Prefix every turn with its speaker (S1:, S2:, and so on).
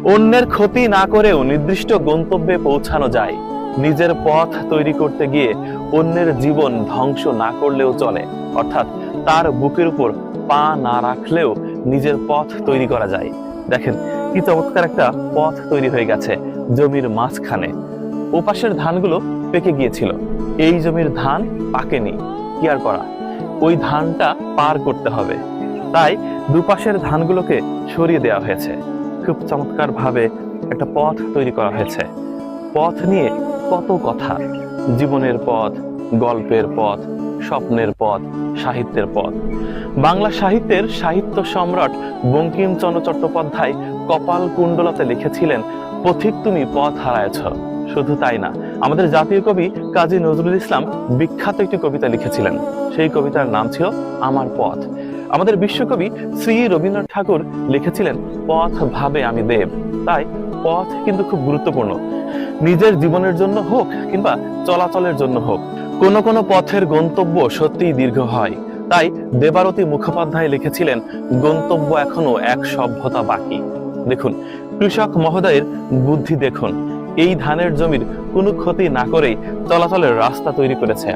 S1: অন্যের ক্ষতি না করেও নির্দিষ্ট গন্তব্যে পৌঁছানো যায়। নিজের পথ তৈরি করতে গিয়ে অন্যের জীবন ধ্বংস না করলেও চলে, অর্থাৎ তার বুকের উপর পা না রাখলেও নিজের পথ তৈরি করা যায়। দেখেন কি চমৎকার একটা পথ তৈরি হয়ে গেছে জমির মাঝখানে। ওপাশের ধানগুলো পেকে গিয়েছিল, এই জমির ধান পাকেনি, কি আর করা, ওই ধানটা পার করতে হবে, তাই দুপাশের ধানগুলোকে সরিয়ে দেওয়া হয়েছে। খুব চমৎকার ভাবে একটা পথ তৈরি করা হয়েছে। পথ নিয়ে কত কথা, জীবনের পথ, গল্পের পথ, স্বপ্নের পথ, সাহিত্যের পথ। বাংলা সাহিত্যের সাহিত্য সম্রাট বঙ্কিমচন্দ্র চট্টোপাধ্যায় কপাল কুণ্ডলাতে লিখেছিলেন, পথিক তুমি পথ হারায়ছ। শুধু তাই না, আমাদের জাতীয় কবি কাজী নজরুল ইসলাম বিখ্যাত একটি কবিতা লিখেছিলেন, সেই কবিতার নাম ছিল আমার পথ। আমাদের বিশ্বকবি শ্রী রবীন্দ্রনাথ ঠাকুর লিখেছিলেন, পথ ভাবে আমি দেব। তাই পথ কিন্তু খুব গুরুত্বপূর্ণ, নিজের জীবনের জন্য হোক কিংবা চলাচলের জন্য হোক। কোন কোন পথের গন্তব্য সত্যিই দীর্ঘ হয়, তাই দেবারতী মুখোপাধ্যায় লিখেছিলেন, গন্তব্য এখনো এক সভ্যতা বাকি। দেখুন কৃষক মহোদয়ের বুদ্ধি দেখুন, এই ধানের জমির কোনো ক্ষতি না করেই চলাচলের রাস্তা তৈরি করেছে।